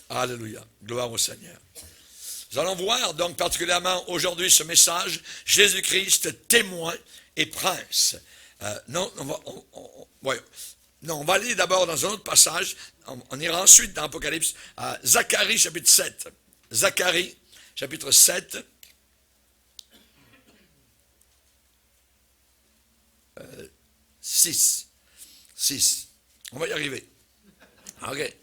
Alléluia. Gloire au Seigneur. Nous allons voir donc particulièrement aujourd'hui ce message, Jésus-Christ, témoin et prince. On va aller d'abord dans un autre passage, on ira ensuite dans l'Apocalypse, à Zacharie chapitre 7. Zacharie chapitre 7. 6. On va y arriver. OK.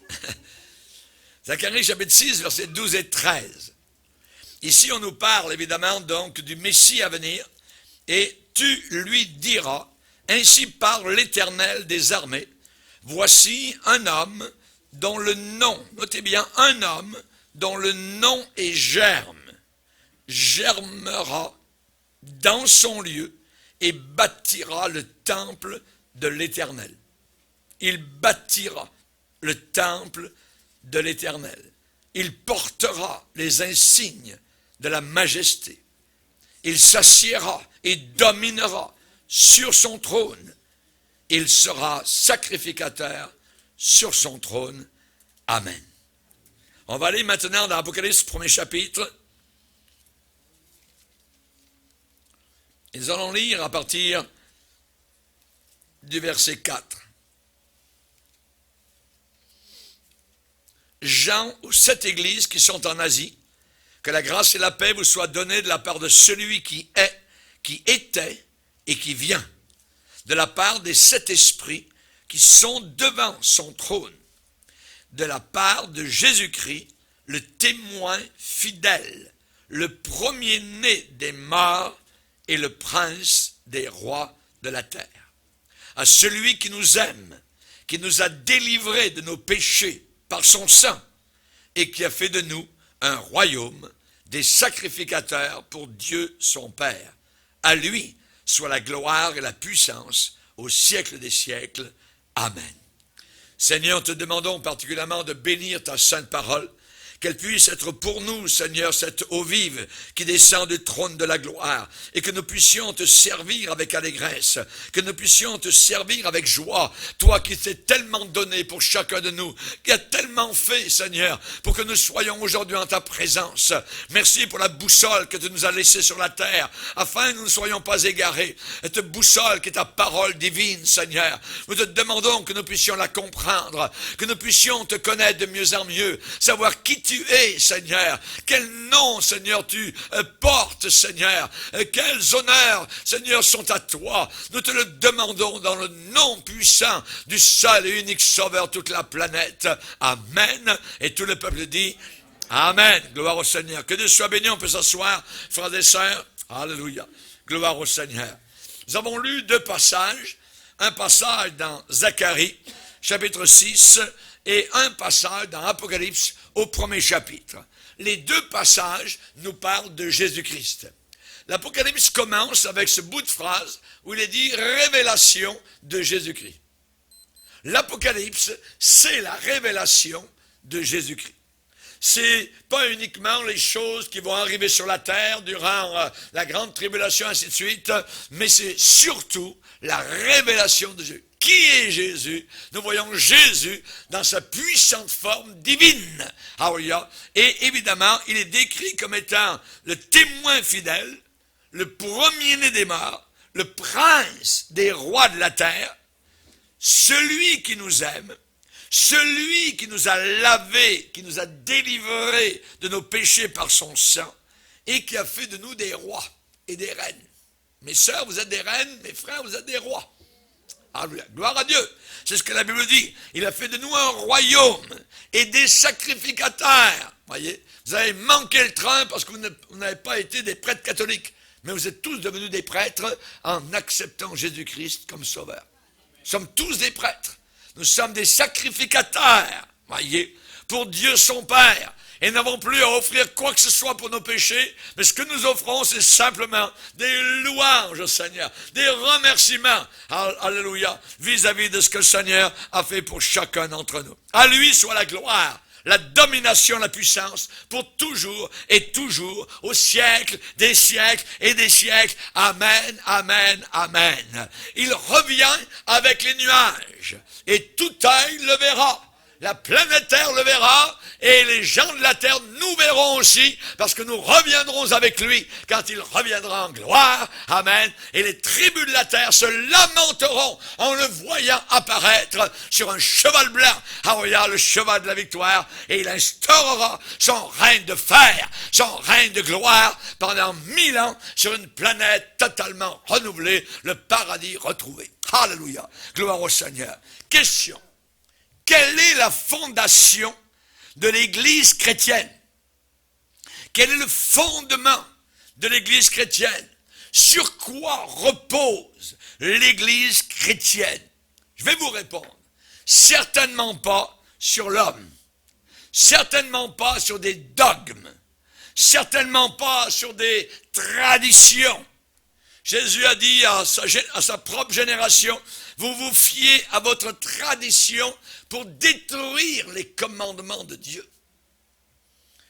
Zacharie chapitre 6, versets 12 et 13. Ici, on nous parle évidemment donc du Messie à venir. Et tu lui diras, ainsi parle l'Éternel des armées, voici un homme dont le nom, notez bien, un homme dont le nom est Germe, germera dans son lieu et bâtira le temple de l'Éternel. Il bâtira le temple de l'Éternel. Il portera les insignes de la majesté. Il s'assiera et dominera sur son trône. Il sera sacrificateur sur son trône. Amen. On va aller maintenant dans l'Apocalypse, premier chapitre. Et nous allons lire à partir du verset 4. Jean aux 7 églises qui sont en Asie, que la grâce et la paix vous soient données de la part de celui qui est, qui était et qui vient, de la part des 7 esprits qui sont devant son trône, de la part de Jésus-Christ, le témoin fidèle, le premier-né des morts et le prince des rois de la terre. À celui qui nous aime, qui nous a délivrés de nos péchés par son sang, et qui a fait de nous un royaume, des sacrificateurs pour Dieu son Père. À lui soit la gloire et la puissance au siècle des siècles. Amen. Seigneur, te demandons particulièrement de bénir ta sainte parole, qu'elle puisse être pour nous, Seigneur, cette eau vive qui descend du trône de la gloire, et que nous puissions te servir avec allégresse, que nous puissions te servir avec joie, toi qui t'es tellement donné pour chacun de nous, qui a tellement fait, Seigneur, pour que nous soyons aujourd'hui en ta présence. Merci pour la boussole que tu nous as laissée sur la terre, afin que nous ne soyons pas égarés. Cette boussole qui est ta parole divine, Seigneur, nous te demandons que nous puissions la comprendre, que nous puissions te connaître de mieux en mieux, savoir qui tu es, Seigneur, quel nom, Seigneur, tu portes, Seigneur, quels honneurs, Seigneur, sont à toi. Nous te le demandons dans le nom puissant du seul et unique Sauveur de toute la planète. Amen. Et tout le peuple dit Amen. Gloire au Seigneur. Que Dieu soit béni, on peut s'asseoir, frères et sœurs. Alléluia. Gloire au Seigneur. Nous avons lu 2 passages, un passage dans Zacharie, chapitre 6, et un passage dans Apocalypse au premier chapitre. Les 2 passages nous parlent de Jésus-Christ. L'Apocalypse commence avec ce bout de phrase où il est dit « révélation de Jésus-Christ ». L'Apocalypse, c'est la révélation de Jésus-Christ. C'est pas uniquement les choses qui vont arriver sur la terre durant la grande tribulation, ainsi de suite, mais c'est surtout la révélation de Jésus. Qui est Jésus? Nous voyons Jésus dans sa puissante forme divine. Alléluia. Et évidemment, il est décrit comme étant le témoin fidèle, le premier-né des morts, le prince des rois de la terre, celui qui nous aime, celui qui nous a lavés, qui nous a délivrés de nos péchés par son sang, et qui a fait de nous des rois et des reines. Mes sœurs, vous êtes des reines, mes frères, vous êtes des rois. Alléluia. Gloire à Dieu. C'est ce que la Bible dit. Il a fait de nous un royaume et des sacrificateurs. Voyez, vous avez manqué le train parce que vous n'avez pas été des prêtres catholiques. Mais vous êtes tous devenus des prêtres en acceptant Jésus-Christ comme sauveur. Nous sommes tous des prêtres. Nous sommes des sacrificateurs. Voyez, pour Dieu son Père. Et nous n'avons plus à offrir quoi que ce soit pour nos péchés, mais ce que nous offrons, c'est simplement des louanges au Seigneur, des remerciements, alléluia, vis-à-vis de ce que le Seigneur a fait pour chacun d'entre nous. À lui soit la gloire, la domination, la puissance, pour toujours et toujours, au siècle des siècles et des siècles. Amen, amen, amen. Il revient avec les nuages, et tout œil le verra. la planète Terre le verra, et les gens de la terre nous verront aussi, parce que nous reviendrons avec lui quand il reviendra en gloire. Amen. Et les tribus de la terre se lamenteront en le voyant apparaître sur un cheval blanc. Ah, regarde le cheval de la victoire, et il instaurera son règne de fer, son règne de gloire pendant 1000 ans sur une planète totalement renouvelée, le paradis retrouvé. Alléluia. Gloire au Seigneur. Question. Quelle est la fondation de l'Église chrétienne? Quel est le fondement de l'Église chrétienne? Sur quoi repose l'Église chrétienne? Je vais vous répondre. Certainement pas sur l'homme. Certainement pas sur des dogmes. Certainement pas sur des traditions. Jésus a dit à sa propre génération, vous vous fiez à votre tradition pour détruire les commandements de Dieu.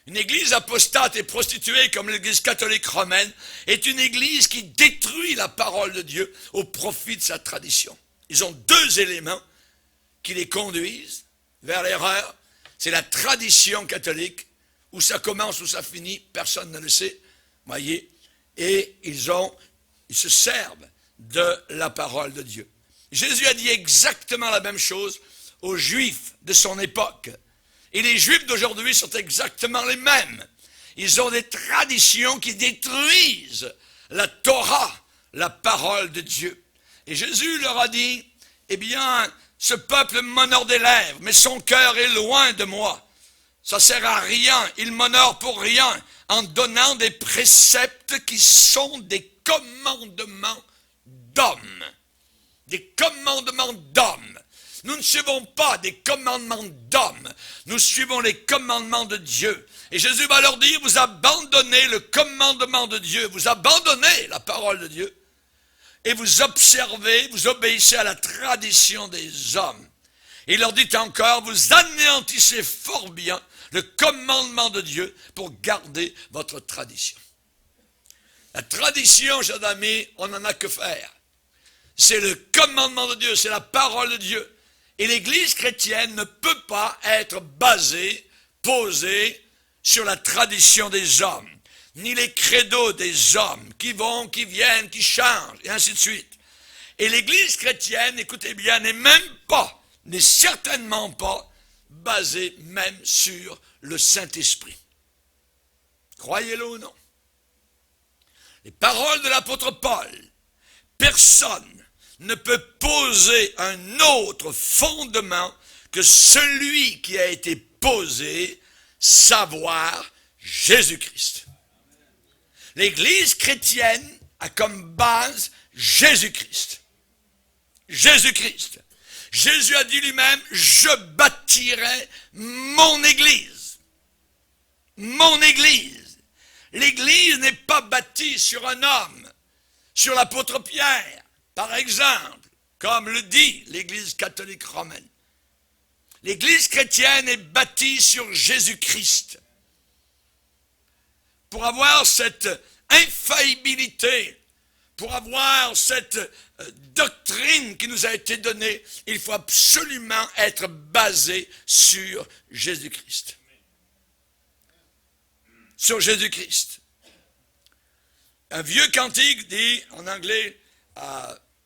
Une église apostate et prostituée comme l'église catholique romaine est une église qui détruit la parole de Dieu au profit de sa tradition. Ils ont deux éléments qui les conduisent vers l'erreur. C'est la tradition catholique, où ça commence, où ça finit, personne ne le sait, voyez, et ils se servent de la parole de Dieu. Jésus a dit exactement la même chose aux Juifs de son époque. Et les Juifs d'aujourd'hui sont exactement les mêmes. Ils ont des traditions qui détruisent la Torah, la parole de Dieu. Et Jésus leur a dit, eh bien, ce peuple m'honore des lèvres, mais son cœur est loin de moi. Ça sert à rien, il m'honore pour rien, en donnant des préceptes qui sont des commandements d'hommes. Des commandements d'hommes. Nous ne suivons pas des commandements d'hommes. Nous suivons les commandements de Dieu. Et Jésus va leur dire, vous abandonnez le commandement de Dieu. Vous abandonnez la parole de Dieu. Et vous observez, vous obéissez à la tradition des hommes. Et il leur dit encore, vous anéantissez fort bien le commandement de Dieu pour garder votre tradition. La tradition, chers amis, on n'en a que faire. C'est le commandement de Dieu, c'est la parole de Dieu. Et l'Église chrétienne ne peut pas être basée, posée sur la tradition des hommes, ni les credos des hommes qui vont, qui viennent, qui changent, et ainsi de suite. Et l'Église chrétienne, écoutez bien, n'est certainement pas basée même sur le Saint-Esprit. Croyez-le ou non. Les paroles de l'apôtre Paul, personne ne peut poser un autre fondement que celui qui a été posé, savoir Jésus-Christ. L'Église chrétienne a comme base Jésus-Christ. Jésus-Christ. Jésus a dit lui-même, je bâtirai mon Église. Mon Église. L'Église n'est pas bâtie sur un homme, sur l'apôtre Pierre, par exemple, comme le dit l'Église catholique romaine. L'Église chrétienne est bâtie sur Jésus-Christ. Pour avoir cette infaillibilité, pour avoir cette doctrine qui nous a été donnée, il faut absolument être basé sur Jésus-Christ. Sur Jésus-Christ. Un vieux cantique dit en anglais,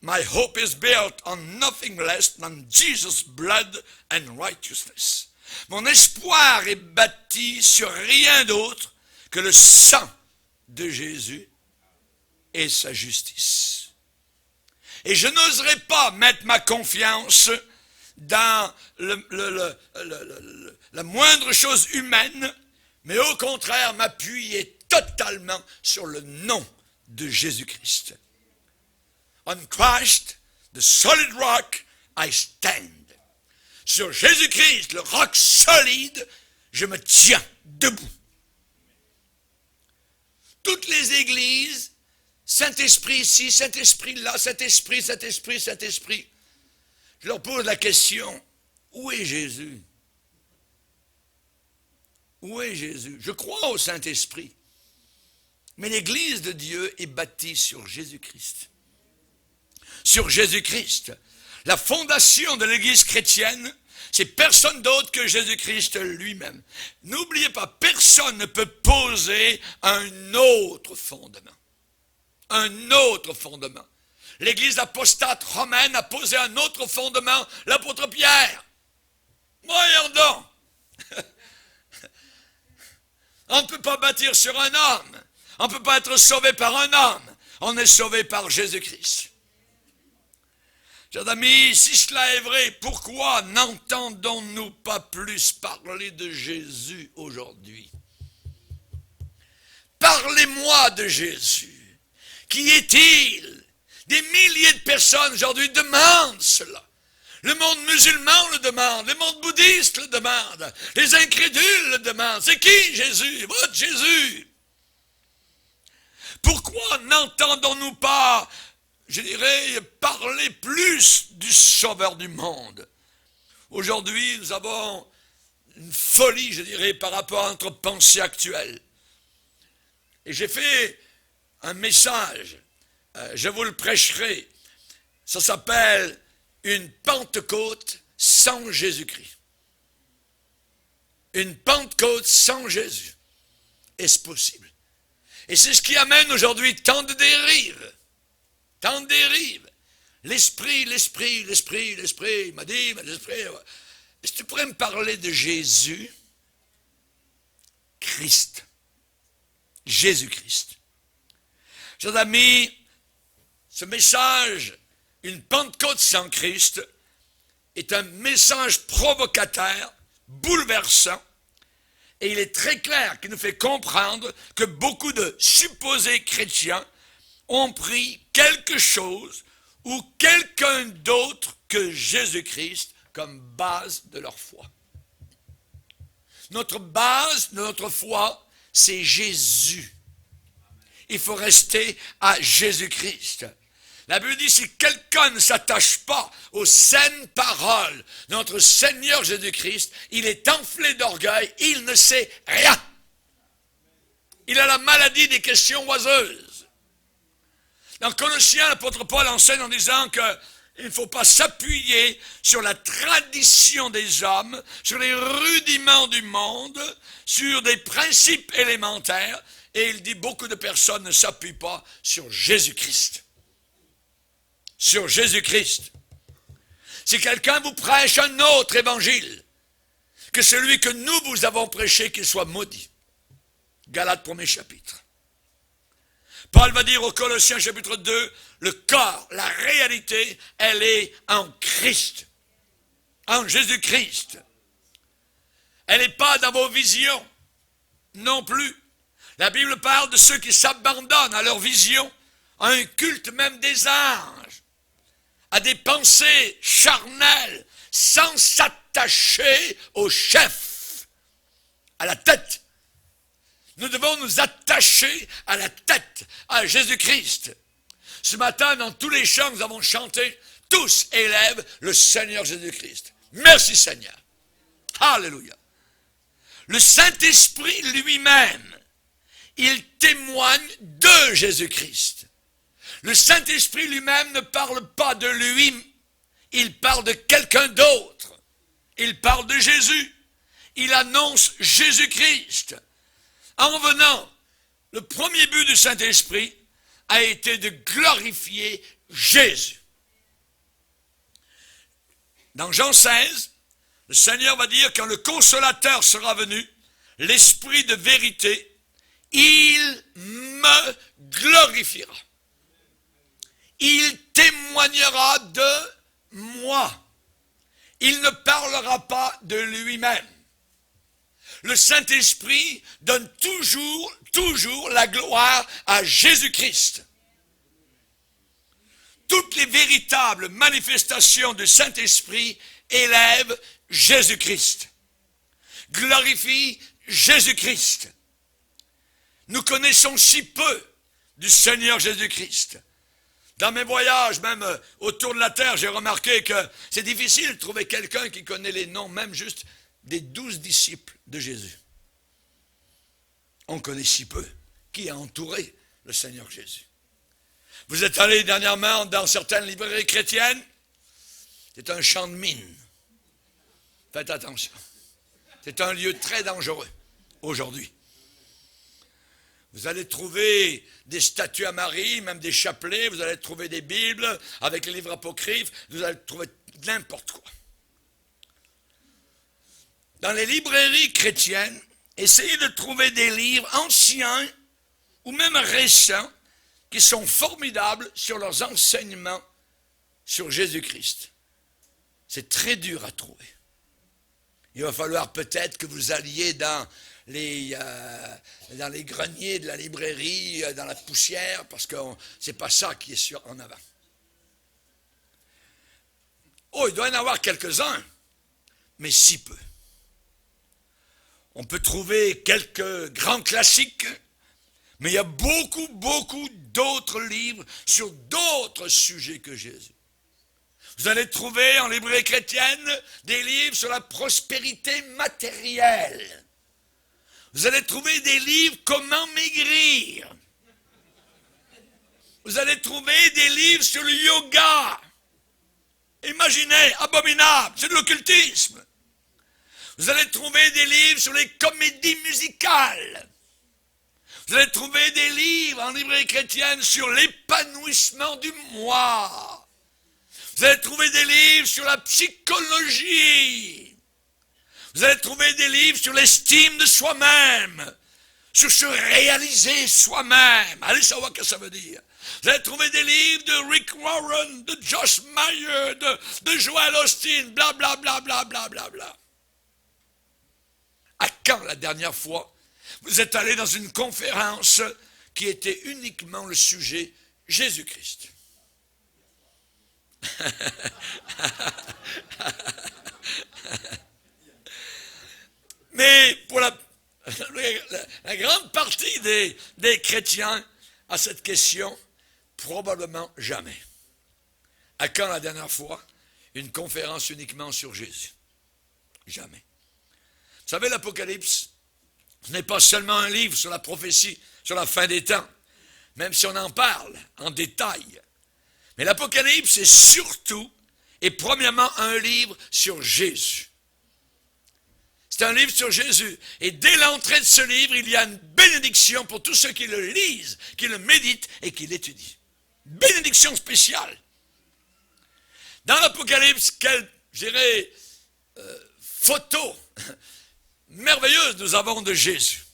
my hope is built on nothing less than Jesus' blood and righteousness. Mon espoir est bâti sur rien d'autre que le sang de Jésus et sa justice. Et je n'oserais pas mettre ma confiance dans la moindre chose humaine, mais au contraire m'appuyer totalement sur le nom de Jésus-Christ. On Christ, the solid rock, I stand. Sur Jésus-Christ, le roc solide, je me tiens debout. Toutes les églises, Saint-Esprit ici, Saint-Esprit là, Saint-Esprit, Saint-Esprit, Saint-Esprit. Je leur pose la question, où est Jésus? Où est Jésus? Je crois au Saint-Esprit. Mais l'église de Dieu est bâtie sur Jésus-Christ. Sur Jésus-Christ. La fondation de l'église chrétienne C'est personne d'autre que Jésus-Christ lui-même. N'oubliez pas, personne ne peut poser un autre fondement. Un autre fondement. L'Église apostate romaine a posé un autre fondement, l'apôtre Pierre. Voyons donc. On ne peut pas bâtir sur un homme. On ne peut pas être sauvé par un homme. On est sauvé par Jésus-Christ. Chers amis, si cela est vrai, pourquoi n'entendons-nous pas plus parler de Jésus aujourd'hui? Parlez-moi de Jésus. Qui est-il? Des milliers de personnes aujourd'hui demandent cela. Le monde musulman le demande, le monde bouddhiste le demande, les incrédules le demandent. C'est qui Jésus? Votre Jésus. Pourquoi n'entendons-nous pas, je dirais, parler plus du Sauveur du monde? Aujourd'hui, nous avons une folie, je dirais, par rapport à notre pensée actuelle. Et j'ai fait un message, je vous le prêcherai. Ça s'appelle une Pentecôte sans Jésus-Christ. Une Pentecôte sans Jésus. Est-ce possible? Et c'est ce qui amène aujourd'hui tant de dérives. Tant de dérives. L'esprit m'a dit, l'esprit. Est-ce que tu pourrais me parler de Jésus? Christ. Jésus-Christ. Chers amis, ce message, une Pentecôte sans Christ, est un message provocateur, bouleversant, et il est très clair qu'il nous fait comprendre que beaucoup de supposés chrétiens ont pris quelque chose ou quelqu'un d'autre que Jésus-Christ comme base de leur foi. Notre base de notre foi, c'est Jésus. Il faut rester à Jésus-Christ. La Bible dit, si quelqu'un ne s'attache pas aux saines paroles de notre Seigneur Jésus-Christ, il est enflé d'orgueil, il ne sait rien. Il a la maladie des questions oiseuses. Dans Colossiens, l'apôtre Paul enseigne en disant qu'il ne faut pas s'appuyer sur la tradition des hommes, sur les rudiments du monde, sur des principes élémentaires, et il dit beaucoup de personnes ne s'appuient pas sur Jésus-Christ. Sur Jésus-Christ. Si quelqu'un vous prêche un autre évangile que celui que nous vous avons prêché, qu'il soit maudit. Galates 1er chapitre. Paul va dire aux Colossiens chapitre 2, le corps, la réalité, elle est en Christ. En Jésus-Christ. Elle n'est pas dans vos visions. Non plus. La Bible parle de ceux qui s'abandonnent à leur vision, à un culte même des anges, à des pensées charnelles, sans s'attacher au chef, à la tête. Nous devons nous attacher à la tête, à Jésus-Christ. Ce matin, dans tous les chants, nous avons chanté, tous élèvent le Seigneur Jésus-Christ. Merci Seigneur. Alléluia. Le Saint-Esprit lui-même, il témoigne de Jésus-Christ. Le Saint-Esprit lui-même ne parle pas de lui, il parle de quelqu'un d'autre. Il parle de Jésus. Il annonce Jésus-Christ. En venant, le premier but du Saint-Esprit a été de glorifier Jésus. Dans Jean 16, le Seigneur va dire, quand le Consolateur sera venu, l'Esprit de vérité, il me glorifiera. Il témoignera de moi. Il ne parlera pas de lui-même. Le Saint-Esprit donne toujours la gloire à Jésus-Christ. Toutes les véritables manifestations du Saint-Esprit élèvent Jésus-Christ. Glorifient Jésus-Christ. Nous connaissons si peu du Seigneur Jésus-Christ. Dans mes voyages, même autour de la terre, j'ai remarqué que c'est difficile de trouver quelqu'un qui connaît les noms, même juste des 12 disciples de Jésus. On connaît si peu qui a entouré le Seigneur Jésus. Vous êtes allé dernièrement dans certaines librairies chrétiennes, c'est un champ de mine. Faites attention. C'est un lieu très dangereux aujourd'hui. Vous allez trouver des statues à Marie, même des chapelets, vous allez trouver des Bibles avec les livres apocryphes, vous allez trouver n'importe quoi. Dans les librairies chrétiennes, essayez de trouver des livres anciens ou même récents qui sont formidables sur leurs enseignements sur Jésus-Christ. C'est très dur à trouver. Il va falloir peut-être que vous alliez dans les greniers de la librairie, dans la poussière, parce que c'est pas ça qui est en avant. Oh, il doit y en avoir quelques-uns, mais si peu. On peut trouver quelques grands classiques, mais il y a beaucoup d'autres livres sur d'autres sujets que Jésus. Vous allez trouver en librairie chrétienne des livres sur la prospérité matérielle. Vous allez trouver des livres comment maigrir. Vous allez trouver des livres sur le yoga. Imaginez, abominable, c'est de l'occultisme. Vous allez trouver des livres sur les comédies musicales. Vous allez trouver des livres en librairie chrétienne sur l'épanouissement du moi. Vous allez trouver des livres sur la psychologie. Vous allez trouver des livres sur l'estime de soi-même, sur se réaliser soi-même. Allez savoir ce que ça veut dire. Vous allez trouver des livres de Rick Warren, de Josh Meyer, de Joel Osteen, bla bla bla bla bla bla bla. À quand la dernière fois vous êtes allé dans une conférence qui était uniquement le sujet Jésus-Christ? Mais pour la grande partie des chrétiens à cette question, probablement jamais. À quand la dernière fois une conférence uniquement sur Jésus? Jamais. Vous savez, l'Apocalypse, ce n'est pas seulement un livre sur la prophétie, sur la fin des temps, même si on en parle en détail. Mais l'Apocalypse est surtout et premièrement un livre sur Jésus. C'est un livre sur Jésus. Et dès l'entrée de ce livre, il y a une bénédiction pour tous ceux qui le lisent, qui le méditent et qui l'étudient. Bénédiction spéciale. Dans l'Apocalypse, quelle, je dirais, photo merveilleuse nous avons de Jésus.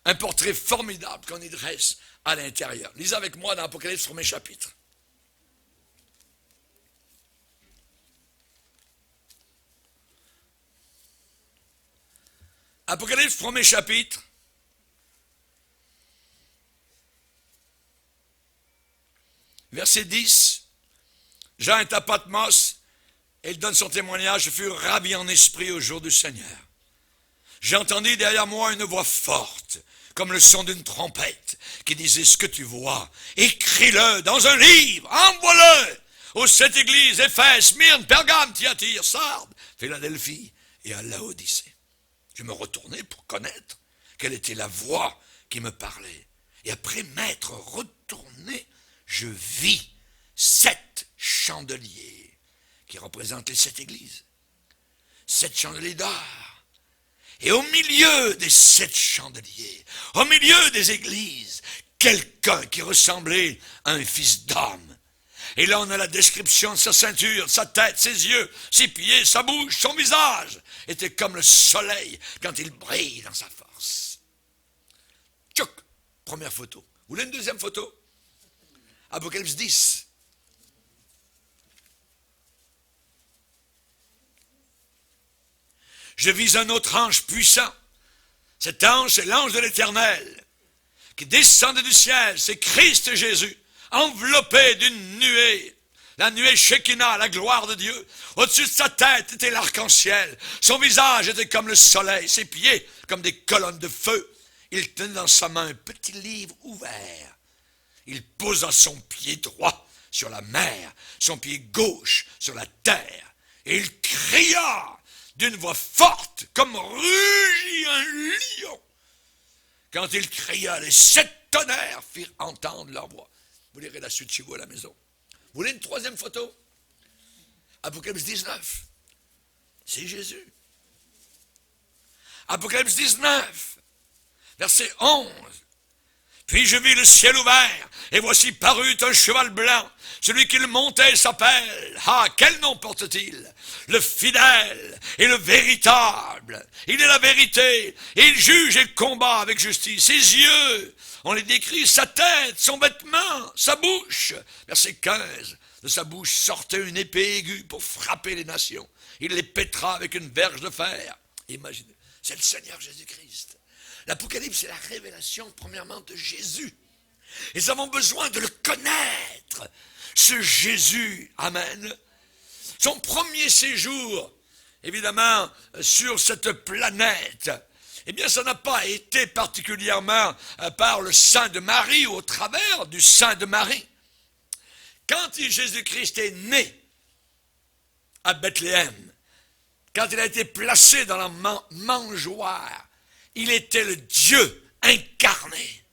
Un portrait formidable qu'on y dresse à l'intérieur. Lisez avec moi dans l'Apocalypse, 1er chapitre. Apocalypse, 1er chapitre. Verset 10. Jean est à Patmos et il donne son témoignage. Je fus ravi en esprit au jour du Seigneur. J'ai entendu derrière moi une voix forte, comme le son d'une trompette, qui disait: ce que tu vois, écris-le dans un livre, envoie-le aux 7 églises, Éphèse, Smyrne, Pergame, Thyatire, Sardes, Philadelphie et à Laodicée. Je me retournai pour connaître quelle était la voix qui me parlait. Et après m'être retourné, je vis 7 chandeliers qui représentent les 7 églises. 7 chandeliers d'or. Et au milieu des 7 chandeliers, au milieu des églises, quelqu'un qui ressemblait à un fils d'homme. Et là, on a la description de sa ceinture, sa tête, ses yeux, ses pieds, sa bouche, son visage. Était comme le soleil quand il brille dans sa force. Tchouk, première photo. Vous voulez une deuxième photo? Apocalypse 10. Je vis un autre ange puissant. Cet ange, c'est l'ange de l'Éternel, qui descendait du ciel. C'est Christ Jésus, enveloppé d'une nuée. La nuée Shekinah, la gloire de Dieu. Au-dessus de sa tête était l'arc-en-ciel. Son visage était comme le soleil. Ses pieds comme des colonnes de feu. Il tenait dans sa main un petit livre ouvert. Il posa son pied droit sur la mer, son pied gauche sur la terre. Et il cria d'une voix forte, comme rugit un lion. Quand il cria, les 7 tonnerres firent entendre leur voix. Vous lirez la suite chez vous à la maison. Vous voulez une troisième photo? Apocalypse 19. C'est Jésus. Apocalypse 19, verset 11. Puis je vis le ciel ouvert, et voici parut un cheval blanc. Celui qui le montait s'appelle, quel nom porte-t-il? Le fidèle et le véritable. Il est la vérité, et il juge et combat avec justice. Ses yeux, on les décrit, sa tête, son vêtement, sa bouche. Verset 15, de sa bouche sortait une épée aiguë pour frapper les nations. Il les pètera avec une verge de fer. Imaginez, c'est le Seigneur Jésus-Christ. L'Apocalypse, c'est la révélation, premièrement, de Jésus. Et nous avons besoin de le connaître, ce Jésus. Amen. Son premier séjour, évidemment, sur cette planète, eh bien, ça n'a pas été particulièrement par le sein de Marie ou au travers du sein de Marie. Quand Jésus-Christ est né à Bethléem, quand il a été placé dans la mangeoire, il était le Dieu incarné,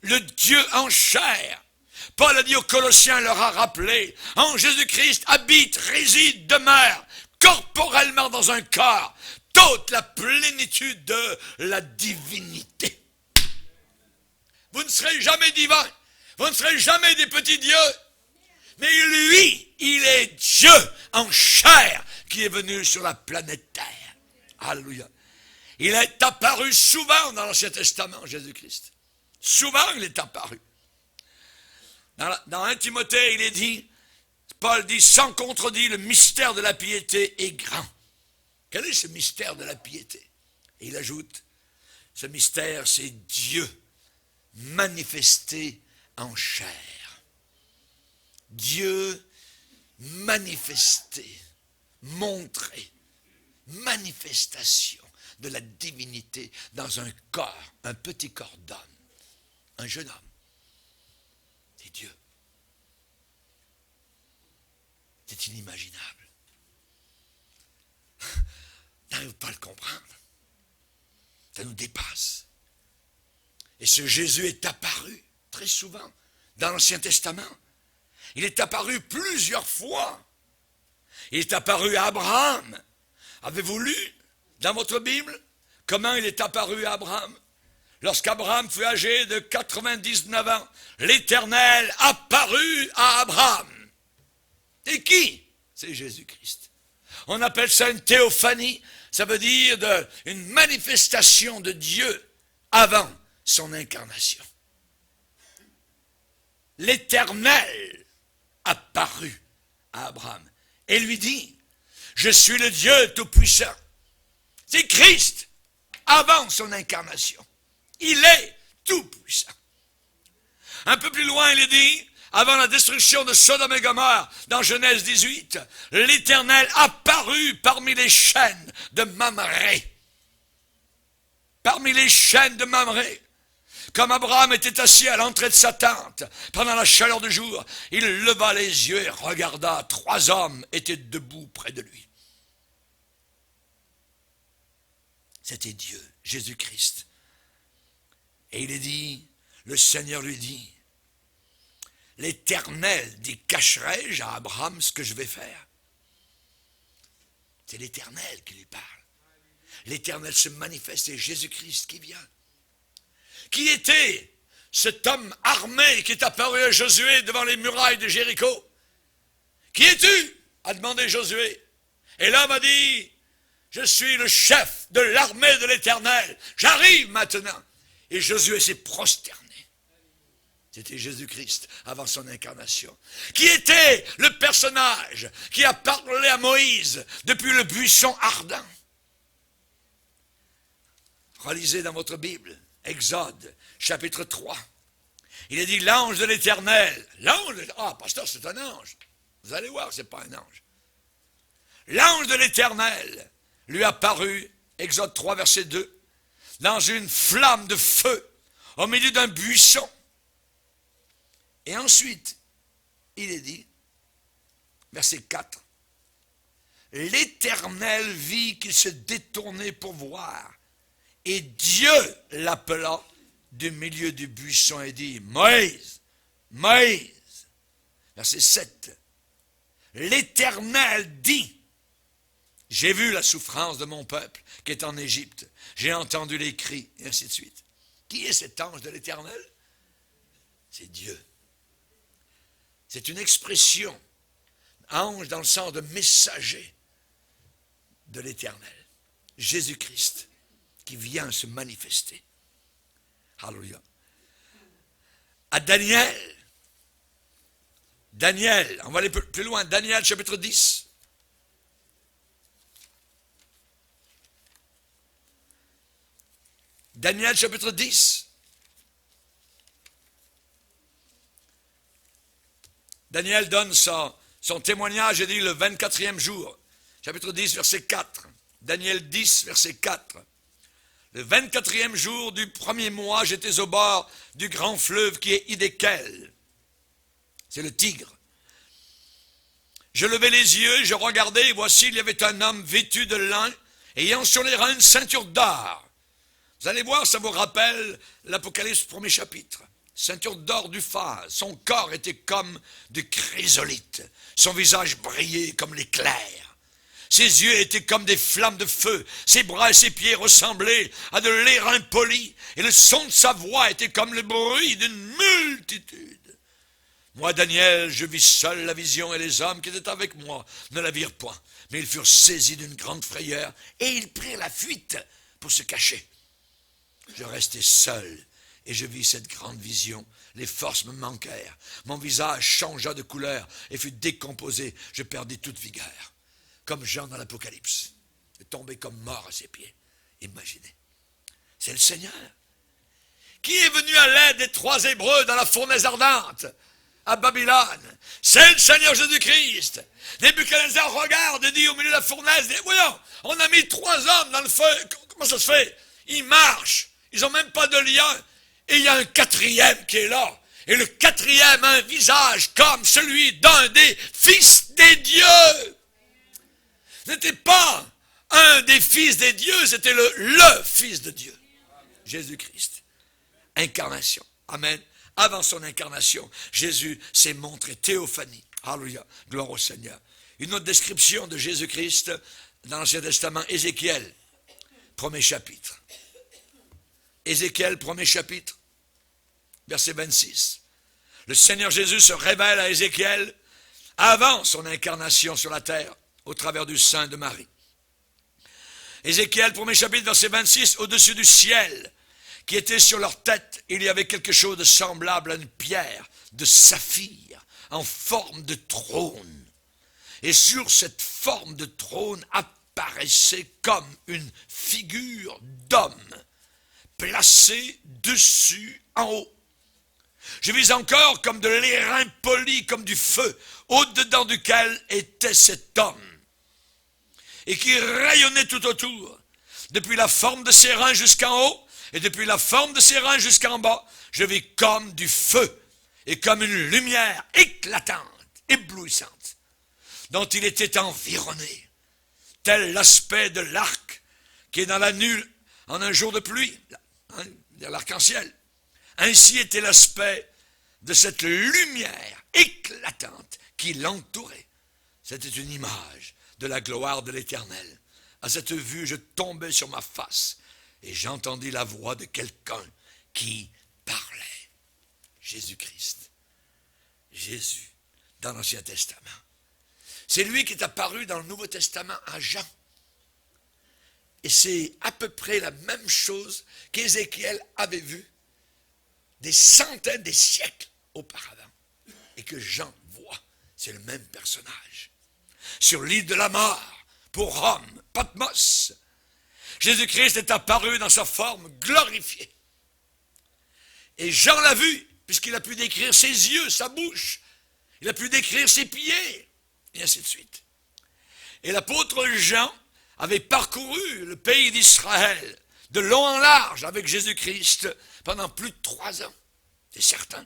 le Dieu en chair. Paul a dit aux Colossiens, leur a rappelé, en Jésus-Christ habite, réside, demeure, corporellement dans un corps, toute la plénitude de la divinité. Vous ne serez jamais divin, vous ne serez jamais des petits dieux, mais lui, il est Dieu en chair qui est venu sur la planète Terre. Alléluia. Il est apparu souvent dans l'Ancien Testament, Jésus-Christ. Souvent, il est apparu. Dans 1 Timothée, il est dit, Paul dit, sans contredit, le mystère de la piété est grand. Quel est ce mystère de la piété? Et il ajoute, ce mystère, c'est Dieu manifesté en chair. Dieu manifesté, montré, manifestation de la divinité dans un corps, un petit corps d'homme, un jeune homme. C'est Dieu. C'est inimaginable. On n'arrive pas à le comprendre. Ça nous dépasse. Et ce Jésus est apparu très souvent dans l'Ancien Testament. Il est apparu plusieurs fois. Il est apparu à Abraham. Avez-vous lu dans votre Bible comment il est apparu à Abraham? Lorsqu'Abraham fut âgé de 99 ans, l'Éternel apparut à Abraham. Et qui? C'est Jésus-Christ. On appelle ça une théophanie. Ça veut dire une manifestation de Dieu avant son incarnation. L'Éternel apparut à Abraham et lui dit, je suis le Dieu Tout-Puissant. C'est Christ avant son incarnation. Il est Tout-Puissant. Un peu plus loin, il est dit, avant la destruction de Sodome et Gomorrhe, dans Genèse 18, l'Éternel apparut parmi les chênes de Mamré. Parmi les chênes de Mamré. Comme Abraham était assis à l'entrée de sa tente, pendant la chaleur du jour, il leva les yeux et regarda, 3 hommes étaient debout près de lui. C'était Dieu, Jésus-Christ. Et il est dit, le Seigneur lui dit, l'Éternel dit, cacherai-je à Abraham ce que je vais faire? C'est l'Éternel qui lui parle. L'Éternel se manifeste, c'est Jésus-Christ qui vient. Qui était cet homme armé qui est apparu à Josué devant les murailles de Jéricho? Qui es-tu? A demandé Josué. Et l'homme a dit, je suis le chef de l'armée de l'Éternel. J'arrive maintenant. Et Josué s'est prosterné. C'était Jésus-Christ avant son incarnation. Qui était le personnage qui a parlé à Moïse depuis le buisson ardent? Relisez dans votre Bible, Exode, chapitre 3. Il est dit l'ange de l'Éternel. L'ange, pasteur, c'est un ange. Vous allez voir, c'est pas un ange. L'ange de l'Éternel lui apparut, Exode 3, verset 2, dans une flamme de feu, au milieu d'un buisson. Et ensuite, il est dit, verset 4, l'Éternel vit qu'il se détournait pour voir, et Dieu l'appela du milieu du buisson et dit, Moïse, Moïse, verset 7, l'Éternel dit, J'ai vu la souffrance de mon peuple qui est en Égypte. J'ai entendu les cris, et ainsi de suite. Qui est cet ange de l'Éternel? C'est Dieu. C'est une expression, ange dans le sens de messager de l'Éternel. Jésus-Christ qui vient se manifester. Alléluia. À Daniel, on va aller plus loin, Daniel chapitre 10. Daniel chapitre 10. Daniel donne son témoignage, il dit le 24e jour, chapitre 10, verset 4. Daniel 10, verset 4. Le 24e jour du premier mois, j'étais au bord du grand fleuve qui est Hidékel. C'est le Tigre. Je levai les yeux, je regardais, et voici, il y avait un homme vêtu de lin, ayant sur les reins une ceinture d'or. Vous allez voir, ça vous rappelle l'Apocalypse, premier chapitre. Ceinture d'or du phase. Son corps était comme du chrysolite. Son visage brillait comme l'éclair. Ses yeux étaient comme des flammes de feu. Ses bras et ses pieds ressemblaient à de l'airain poli. Et le son de sa voix était comme le bruit d'une multitude. Moi, Daniel, je vis seul la vision, et les hommes qui étaient avec moi ne la virent point. Mais ils furent saisis d'une grande frayeur, et ils prirent la fuite pour se cacher. Je restai seul, et je vis cette grande vision. Les forces me manquèrent. Mon visage changea de couleur et fut décomposé. Je perdis toute vigueur. Comme Jean dans l'Apocalypse. Je tombais comme mort à ses pieds. Imaginez. C'est le Seigneur. Qui est venu à l'aide des 3 Hébreux dans la fournaise ardente à Babylone? C'est le Seigneur Jésus-Christ. Nebuchadnezzar regarde et dit au milieu de la fournaise, voyons, on a mis 3 hommes dans le feu. Comment ça se fait? Ils marchent. Ils n'ont même pas de lien. Et il y a un 4e qui est là. Et le 4e a un visage comme celui d'un des fils des dieux. Ce n'était pas un des fils des dieux, c'était le fils de Dieu. Jésus-Christ. Incarnation. Amen. Avant son incarnation, Jésus s'est montré théophanie. Alléluia. Gloire au Seigneur. Une autre description de Jésus-Christ dans l'Ancien Testament, Ézéchiel, 1er chapitre. Ézéchiel, 1er chapitre, verset 26. Le Seigneur Jésus se révèle à Ézéchiel avant son incarnation sur la terre, au travers du sein de Marie. Ézéchiel, 1er chapitre, verset 26, au-dessus du ciel, qui était sur leur tête, il y avait quelque chose de semblable à une pierre de saphir, en forme de trône. Et sur cette forme de trône apparaissait comme une figure d'homme, placé dessus en haut. Je vis encore comme de l'airain poli, comme du feu, au-dedans duquel était cet homme, et qui rayonnait tout autour, depuis la forme de ses reins jusqu'en haut, et depuis la forme de ses reins jusqu'en bas. Je vis comme du feu, et comme une lumière éclatante, éblouissante, dont il était environné, tel l'aspect de l'arc qui est dans la nuit en un jour de pluie, l'arc-en-ciel. Ainsi était l'aspect de cette lumière éclatante qui l'entourait. C'était une image de la gloire de l'Éternel. À cette vue, je tombais sur ma face et j'entendis la voix de quelqu'un qui parlait. Jésus-Christ. Jésus, dans l'Ancien Testament. C'est lui qui est apparu dans le Nouveau Testament à Jean. Et c'est à peu près la même chose qu'Ézéchiel avait vu des centaines, des siècles auparavant. Et que Jean voit. C'est le même personnage. Sur l'île de la mort, pour Rome, Patmos, Jésus-Christ est apparu dans sa forme glorifiée. Et Jean l'a vu, puisqu'il a pu décrire ses yeux, sa bouche. Il a pu décrire ses pieds, et ainsi de suite. Et l'apôtre Jean avait parcouru le pays d'Israël de long en large avec Jésus-Christ pendant plus de 3 ans. C'est certain.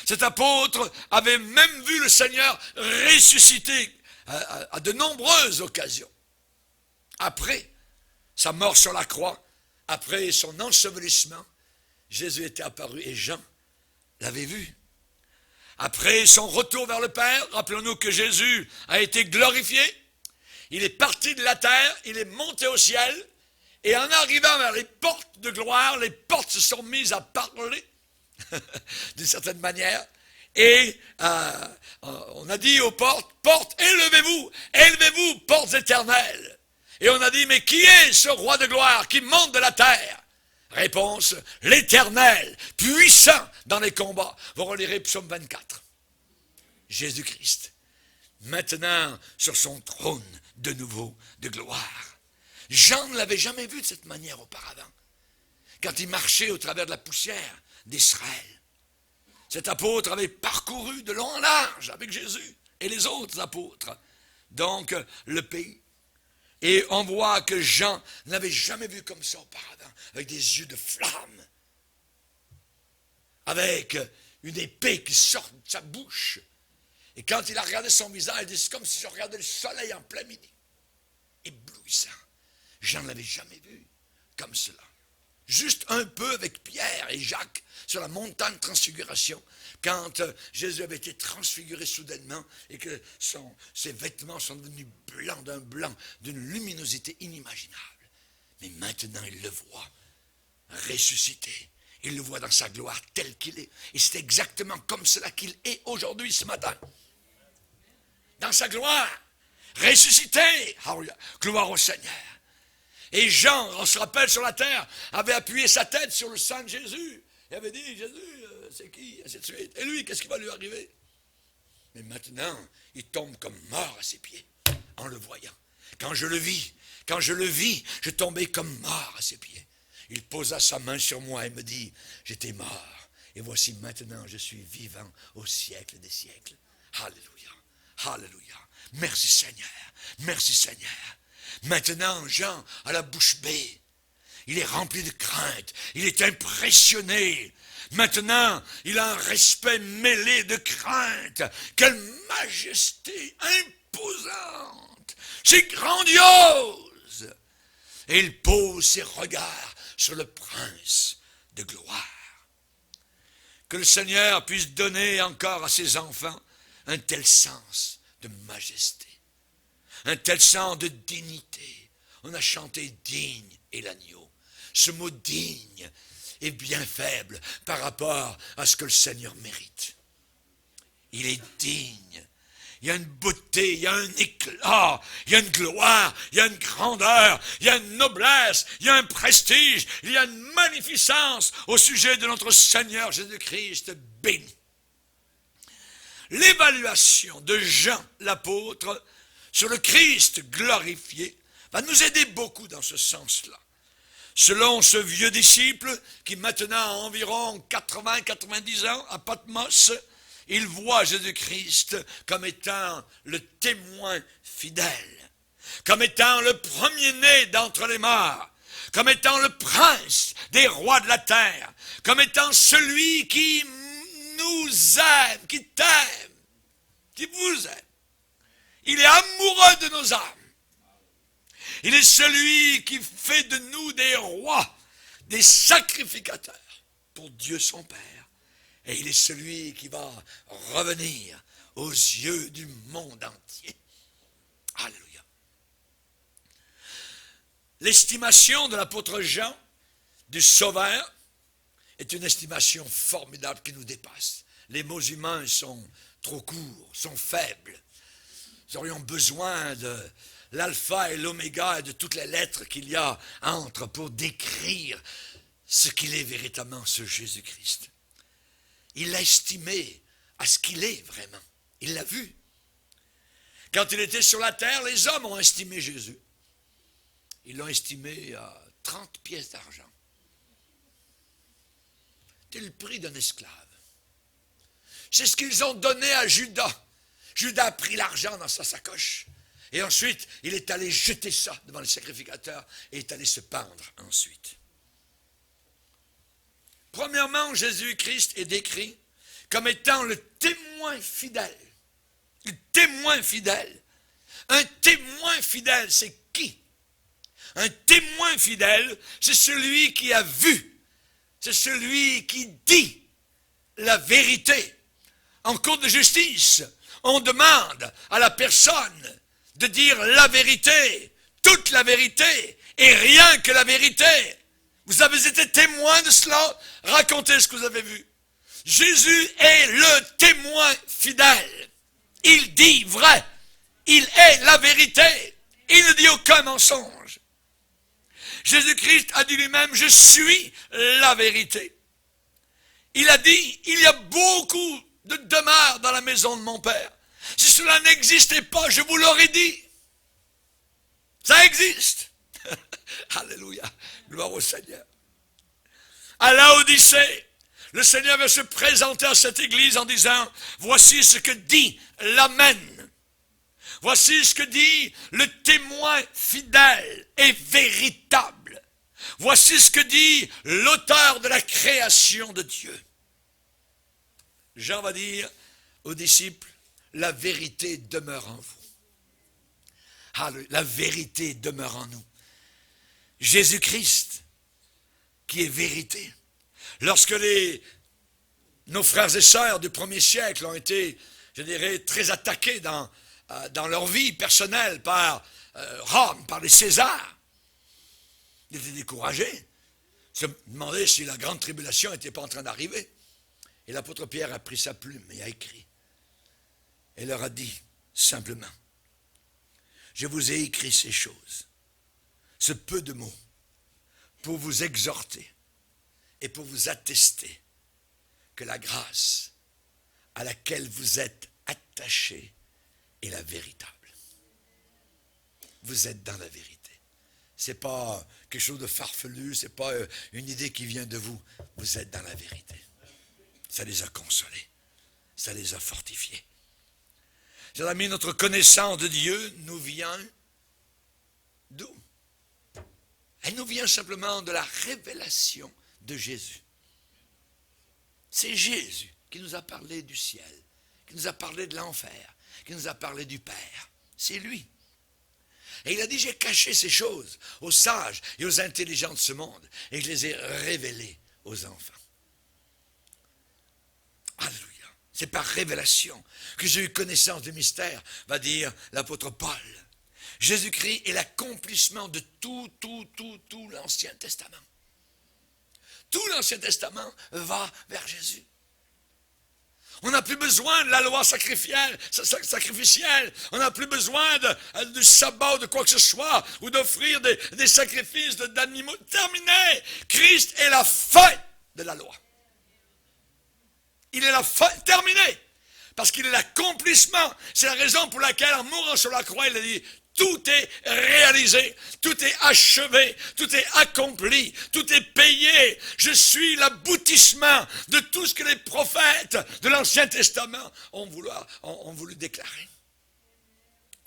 Cet apôtre avait même vu le Seigneur ressusciter à de nombreuses occasions. Après sa mort sur la croix, après son ensevelissement, Jésus était apparu et Jean l'avait vu. Après son retour vers le Père, rappelons-nous que Jésus a été glorifié. il est parti de la terre, il est monté au ciel, et en arrivant vers les portes de gloire, les portes se sont mises à parler, d'une certaine manière, et on a dit aux portes, portes, élevez-vous, portes éternelles. Et on a dit, mais qui est ce roi de gloire qui monte de la terre? Réponse, l'Éternel, puissant dans les combats. Vous relirez Psaume 24. Jésus-Christ, maintenant sur son trône de nouveau de gloire. Jean ne l'avait jamais vu de cette manière auparavant. Quand il marchait au travers de la poussière d'Israël, cet apôtre avait parcouru de long en large avec Jésus et les autres apôtres, donc le pays. Et on voit que Jean n'avait jamais vu comme ça auparavant, avec des yeux de flamme, avec une épée qui sort de sa bouche. Et quand il a regardé son visage, il dit, c'est comme si je regardais le soleil en plein midi. Éblouissant. Jean ne l'avait jamais vu comme cela. Juste un peu avec Pierre et Jacques sur la montagne de transfiguration, quand Jésus avait été transfiguré soudainement et que ses vêtements sont devenus blancs d'une luminosité inimaginable. Mais maintenant, il le voit ressuscité. Il le voit dans sa gloire tel qu'il est. Et c'est exactement comme cela qu'il est aujourd'hui, ce matin. Dans sa gloire, ressuscité. Gloire au Seigneur. Et Jean, on se rappelle, sur la terre, avait appuyé sa tête sur le sang de Jésus. Il avait dit, Jésus, c'est qui? Ainsi de suite. Et lui, qu'est-ce qui va lui arriver? Mais maintenant, il tombe comme mort à ses pieds, en le voyant. Quand je le vis, je tombais comme mort à ses pieds. Il posa sa main sur moi et me dit, j'étais mort. Et voici maintenant, je suis vivant au siècle des siècles. Alléluia, alléluia. Merci Seigneur, merci Seigneur. Maintenant, Jean a la bouche bée. Il est rempli de crainte. Il est impressionné. Maintenant, il a un respect mêlé de crainte. Quelle majesté imposante. C'est grandiose. Et il pose ses regards sur le prince de gloire. Que le Seigneur puisse donner encore à ses enfants un tel sens de majesté. Un tel sens de dignité. On a chanté digne et l'agneau. Ce mot digne est bien faible par rapport à ce que le Seigneur mérite. Il est digne. Il y a une beauté, il y a un éclat, il y a une gloire, il y a une grandeur, il y a une noblesse, il y a un prestige, il y a une magnificence au sujet de notre Seigneur Jésus-Christ béni. L'évaluation de Jean l'apôtre sur le Christ glorifié va nous aider beaucoup dans ce sens-là. Selon ce vieux disciple qui maintenant a environ 80-90 ans à Patmos, il voit Jésus-Christ comme étant le témoin fidèle, comme étant le premier-né d'entre les morts, comme étant le prince des rois de la terre, comme étant celui qui nous aime, qui t'aime, qui vous aime. Il est amoureux de nos âmes. Il est celui qui fait de nous des rois, des sacrificateurs pour Dieu son Père. Et il est celui qui va revenir aux yeux du monde entier. Alléluia. L'estimation de l'apôtre Jean du Sauveur est une estimation formidable qui nous dépasse. Les mots humains sont trop courts, sont faibles. Nous aurions besoin de l'alpha et l'oméga et de toutes les lettres qu'il y a entre pour décrire ce qu'il est véritablement, ce Jésus-Christ. Il l'a estimé à ce qu'il est vraiment. Il l'a vu. Quand il était sur la terre, les hommes ont estimé Jésus. Ils l'ont estimé à 30 pièces d'argent. C'était le prix d'un esclave. C'est ce qu'ils ont donné à Judas. Judas a pris l'argent dans sa sacoche. Et ensuite, il est allé jeter ça devant le sacrificateur et est allé se pendre ensuite. Premièrement, Jésus-Christ est décrit comme étant le témoin fidèle. Le témoin fidèle. Un témoin fidèle, c'est qui? Un témoin fidèle, c'est celui qui a vu. C'est celui qui dit la vérité. En cours de justice, on demande à la personne de dire la vérité, toute la vérité, et rien que la vérité. Vous avez été témoin de cela, racontez ce que vous avez vu. Jésus est le témoin fidèle. Il dit vrai. Il est la vérité. Il ne dit aucun mensonge. Jésus-Christ a dit lui-même, je suis la vérité. Il a dit, il y a beaucoup de demeures dans la maison de mon Père. Si cela n'existait pas, je vous l'aurais dit. Ça existe. Alléluia. Gloire au Seigneur. À Laodicée, le Seigneur va se présenter à cette église en disant, voici ce que dit l'Amen. Voici ce que dit le témoin fidèle et véritable. Voici ce que dit l'auteur de la création de Dieu. Jean va dire aux disciples, la vérité demeure en vous. La vérité demeure en nous. Jésus-Christ, qui est vérité. Lorsque nos frères et sœurs du premier siècle ont été, je dirais, très attaqués dans leur vie personnelle par Rome, par les Césars, ils étaient découragés. Ils se demandaient si la grande tribulation n'était pas en train d'arriver. Et l'apôtre Pierre a pris sa plume et a écrit. Et leur a dit simplement, je vous ai écrit ces choses, ce peu de mots, pour vous exhorter et pour vous attester que la grâce à laquelle vous êtes attachés est la véritable. Vous êtes dans la vérité. Ce n'est pas quelque chose de farfelu, ce n'est pas une idée qui vient de vous. Vous êtes dans la vérité. Ça les a consolés. Ça les a fortifiés. Chers amis, notre connaissance de Dieu nous vient d'où? Elle nous vient simplement de la révélation de Jésus. C'est Jésus qui nous a parlé du ciel, qui nous a parlé de l'enfer, qui nous a parlé du Père. C'est lui. Et il a dit, j'ai caché ces choses aux sages et aux intelligents de ce monde, et je les ai révélées aux enfants. Alléluia. C'est par révélation que j'ai eu connaissance du mystère, va dire l'apôtre Paul. Jésus-Christ est l'accomplissement de tout l'Ancien Testament. Tout l'Ancien Testament va vers Jésus. On n'a plus besoin de la loi sacrificielle. On n'a plus besoin du sabbat ou de quoi que ce soit, ou d'offrir des sacrifices d'animaux. Terminé. Christ est la fin de la loi. Il est la fin, terminé. Parce qu'il est l'accomplissement. C'est la raison pour laquelle, en mourant sur la croix, il a dit, tout est réalisé, tout est achevé, tout est accompli, tout est payé. Je suis l'aboutissement de tout ce que les prophètes de l'Ancien Testament ont voulu déclarer.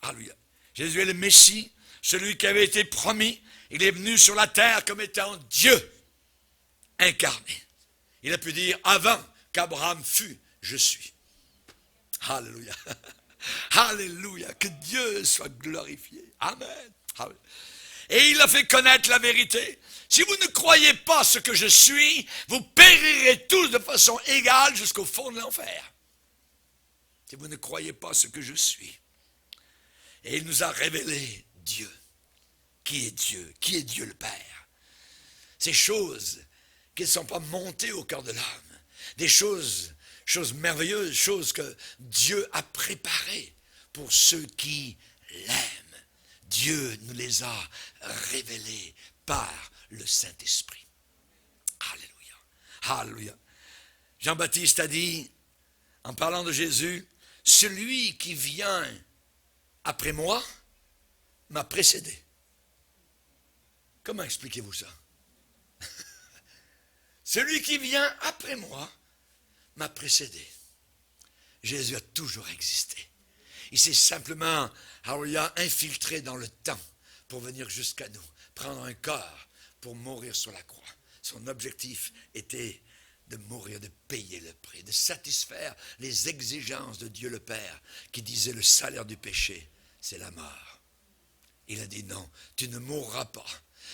Alléluia. Jésus est le Messie, celui qui avait été promis. Il est venu sur la terre comme étant Dieu incarné. Il a pu dire, avant qu'Abraham fût, je suis. Alléluia. Alléluia, que Dieu soit glorifié. Amen. Et il a fait connaître la vérité. Si vous ne croyez pas ce que je suis, vous périrez tous de façon égale jusqu'au fond de l'enfer. Si vous ne croyez pas ce que je suis. Et il nous a révélé Dieu. Qui est Dieu le Père. Ces choses qui ne sont pas montées au cœur de l'homme. Des choses merveilleuses, choses que Dieu a préparées pour ceux qui l'aiment. Dieu nous les a révélées par le Saint-Esprit. Alléluia. Alléluia. Jean-Baptiste a dit, en parlant de Jésus, celui qui vient après moi m'a précédé. Comment expliquez-vous ça? Celui qui vient après moi m'a précédé. Jésus a toujours existé. Il s'est simplement infiltré dans le temps pour venir jusqu'à nous, prendre un corps pour mourir sur la croix. Son objectif était de mourir, de payer le prix, de satisfaire les exigences de Dieu le Père qui disait le salaire du péché, c'est la mort. Il a dit non, tu ne mourras pas.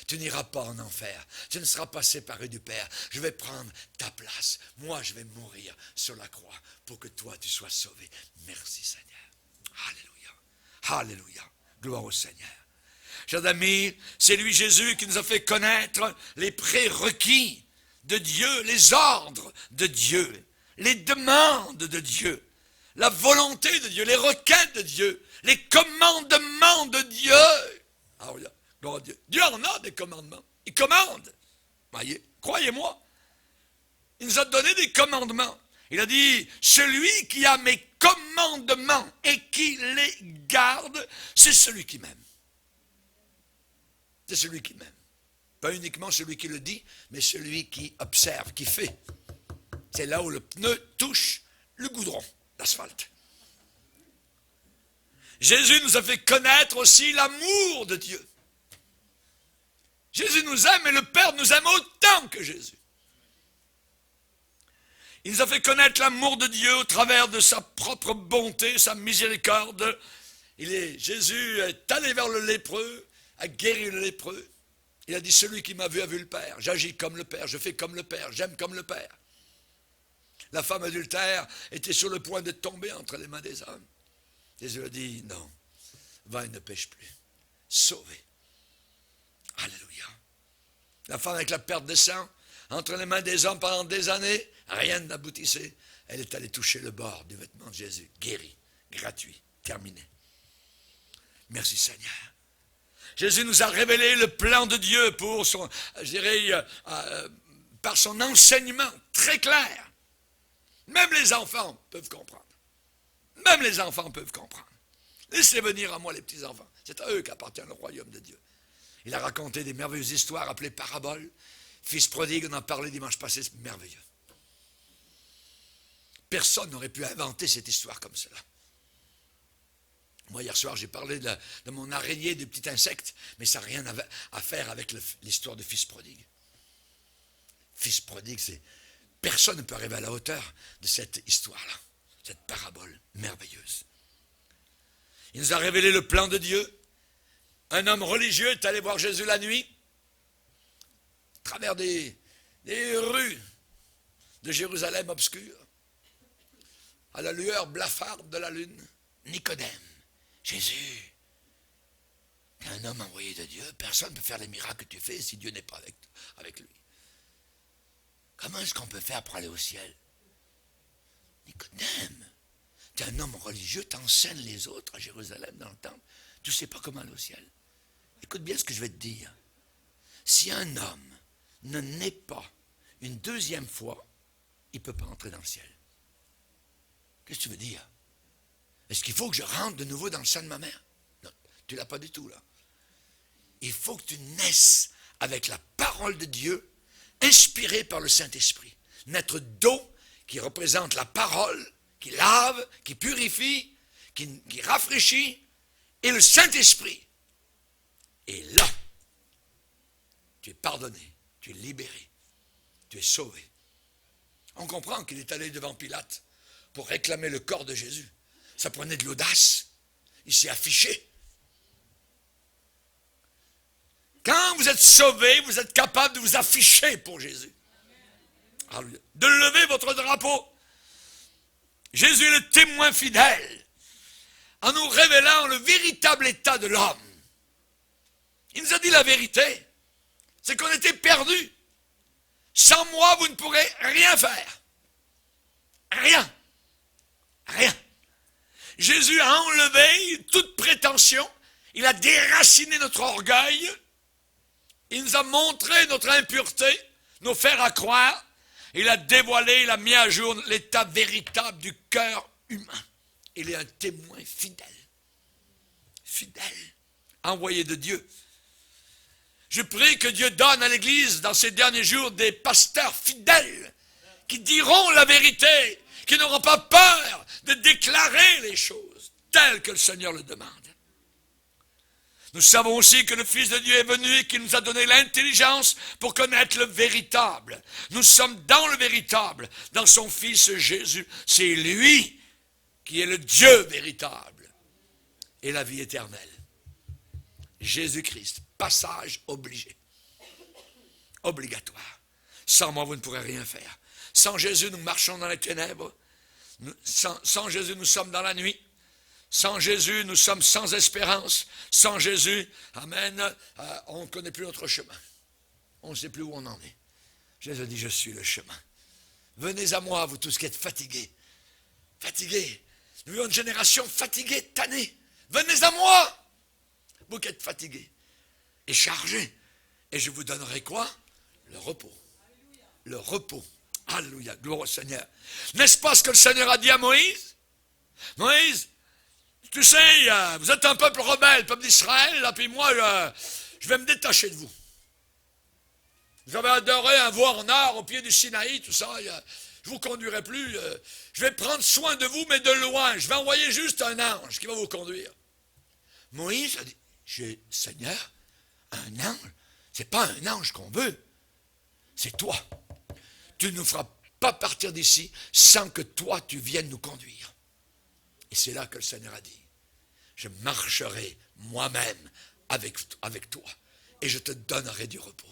Tu n'iras pas en enfer. Tu ne seras pas séparé du Père. Je vais prendre ta place. Moi, je vais mourir sur la croix pour que toi, tu sois sauvé. Merci Seigneur. Alléluia. Alléluia. Gloire au Seigneur. Chers amis, c'est lui Jésus qui nous a fait connaître les prérequis de Dieu, les ordres de Dieu, les demandes de Dieu, la volonté de Dieu, les requêtes de Dieu, les commandements de Dieu. Ah oui, gloire à Dieu. Dieu en a des commandements. Il commande. Voyez, croyez-moi. Il nous a donné des commandements. Il a dit, celui qui a mes commandements et qui les garde, c'est celui qui m'aime. C'est celui qui m'aime. Pas uniquement celui qui le dit, mais celui qui observe, qui fait. C'est là où le pneu touche le goudron, l'asphalte. Jésus nous a fait connaître aussi l'amour de Dieu. Jésus nous aime et le Père nous aime autant que Jésus. Il nous a fait connaître l'amour de Dieu au travers de sa propre bonté, sa miséricorde. Jésus est allé vers le lépreux, a guéri le lépreux. Il a dit, celui qui m'a vu a vu le Père. J'agis comme le Père, je fais comme le Père, j'aime comme le Père. La femme adultère était sur le point de tomber entre les mains des hommes. Jésus a dit, non, va et ne pêche plus. Sauvé. Alléluia. La femme avec la perte de sang, entre les mains des hommes pendant des années, rien n'aboutissait. Elle est allée toucher le bord du vêtement de Jésus. Guéri, gratuit, terminé. Merci Seigneur. Jésus nous a révélé le plan de Dieu pour son, par son enseignement très clair. Même les enfants peuvent comprendre. Même les enfants peuvent comprendre. Laissez venir à moi les petits-enfants. C'est à eux qu'appartient le royaume de Dieu. Il a raconté des merveilleuses histoires appelées paraboles. Fils prodigue, on en parlait dimanche passé, c'est merveilleux. Personne n'aurait pu inventer cette histoire comme cela. Moi, hier soir, j'ai parlé de mon araignée, de petits insectes, mais ça n'a rien à faire avec l'histoire de fils prodigue. Fils prodigue, personne ne peut arriver à la hauteur de cette histoire-là, cette parabole merveilleuse. Il nous a révélé le plan de Dieu. Un homme religieux est allé voir Jésus la nuit, à travers des rues de Jérusalem obscures, à la lueur blafarde de la lune. Nicodème, Jésus, t'es un homme envoyé de Dieu, personne ne peut faire les miracles que tu fais si Dieu n'est pas avec lui. Comment est-ce qu'on peut faire pour aller au ciel? Nicodème, t'es un homme religieux, t'enseignes les autres à Jérusalem dans le temple, tu ne sais pas comment aller au ciel. Écoute bien ce que je vais te dire. Si un homme ne naît pas une deuxième fois, il ne peut pas entrer dans le ciel. Qu'est-ce que tu veux dire? Est-ce qu'il faut que je rentre de nouveau dans le sein de ma mère? Non, tu ne l'as pas du tout là. Il faut que tu naisses avec la parole de Dieu, inspirée par le Saint-Esprit. Naître d'eau qui représente la parole, qui lave, qui purifie, qui rafraîchit, et le Saint-Esprit. Et là, tu es pardonné, tu es libéré, tu es sauvé. On comprend qu'il est allé devant Pilate pour réclamer le corps de Jésus. Ça prenait de l'audace. Il s'est affiché. Quand vous êtes sauvé, vous êtes capable de vous afficher pour Jésus. De lever votre drapeau. Jésus est le témoin fidèle en nous révélant le véritable état de l'homme. Il nous a dit la vérité. C'est qu'on était perdus. Sans moi, vous ne pourrez rien faire. Rien. Rien. Jésus a enlevé toute prétention. Il a déraciné notre orgueil. Il nous a montré notre impureté, nos fers à croire. Il a dévoilé, il a mis à jour l'état véritable du cœur humain. Il est un témoin fidèle. Fidèle. Envoyé de Dieu. Je prie que Dieu donne à l'Église dans ces derniers jours des pasteurs fidèles qui diront la vérité, qui n'auront pas peur de déclarer les choses telles que le Seigneur le demande. Nous savons aussi que le Fils de Dieu est venu et qu'il nous a donné l'intelligence pour connaître le véritable. Nous sommes dans le véritable, dans son Fils Jésus. C'est lui qui est le Dieu véritable et la vie éternelle. Jésus-Christ, passage obligé, obligatoire. Sans moi, vous ne pourrez rien faire. Sans Jésus, nous marchons dans les ténèbres. Sans Jésus, nous sommes dans la nuit. Sans Jésus, nous sommes sans espérance. Sans Jésus, amen, on ne connaît plus notre chemin. On ne sait plus où on en est. Jésus dit, je suis le chemin. Venez à moi, vous tous qui êtes fatigués. Fatigués. Nous vivons une génération fatiguée, tannée. Venez à moi, vous qui êtes fatigués et chargés. Et je vous donnerai quoi? Le repos. Le repos. Alléluia, gloire au Seigneur. N'est-ce pas ce que le Seigneur a dit à Moïse? Moïse, tu sais, vous êtes un peuple rebelle, peuple d'Israël, là, puis moi, je vais me détacher de vous. Vous avez adoré un veau en or au pied du Sinaï, tout ça, je ne vous conduirai plus. Je vais prendre soin de vous, mais de loin. Je vais envoyer juste un ange qui va vous conduire. Moïse a dit, Seigneur, un ange, ce n'est pas un ange qu'on veut, c'est toi. Tu ne nous feras pas partir d'ici sans que toi, tu viennes nous conduire. Et c'est là que le Seigneur a dit, je marcherai moi-même avec toi et je te donnerai du repos.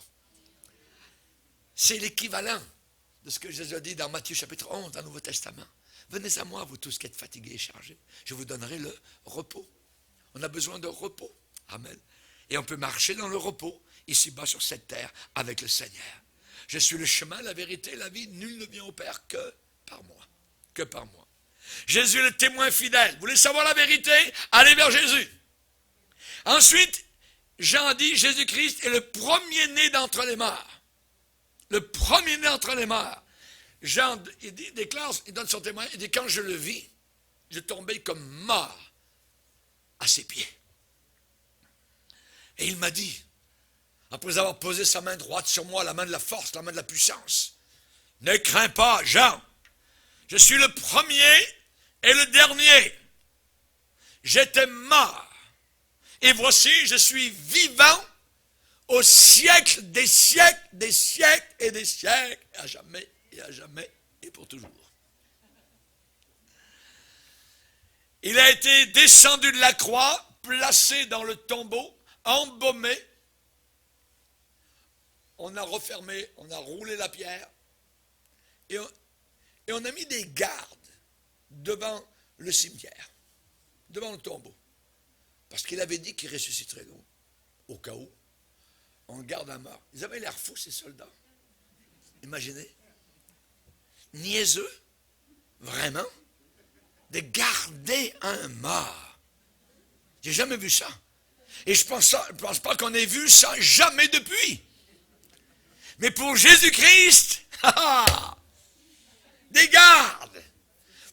C'est l'équivalent de ce que Jésus a dit dans Matthieu chapitre 11, dans le Nouveau Testament. Venez à moi, vous tous qui êtes fatigués et chargés, je vous donnerai le repos. On a besoin de repos. Amen. Et on peut marcher dans le repos, ici-bas sur cette terre, avec le Seigneur. Je suis le chemin, la vérité, la vie. Nul ne vient au Père que par moi. Que par moi. Jésus est le témoin fidèle. Vous voulez savoir la vérité? Allez vers Jésus. Ensuite, Jean dit, Jésus-Christ est le premier-né d'entre les morts. Le premier-né d'entre les morts. Jean, déclare, il donne son témoin, il dit, quand je le vis, je tombais comme mort à ses pieds. Et il m'a dit, après avoir posé sa main droite sur moi, la main de la force, la main de la puissance, ne crains pas, Jean, je suis le premier et le dernier. J'étais mort, et voici, je suis vivant au siècle des siècles et des siècles, à jamais et pour toujours. Il a été descendu de la croix, placé dans le tombeau, embaumé. On a refermé, on a roulé la pierre et on a mis des gardes devant le cimetière, devant le tombeau. Parce qu'il avait dit qu'il ressusciterait, donc, au cas où. On garde un mort. Ils avaient l'air fous, ces soldats. Imaginez. Niaiseux, vraiment, de garder un mort. J'ai jamais vu ça. Et je pense pas qu'on ait vu ça jamais depuis. Mais pour Jésus-Christ, des gardes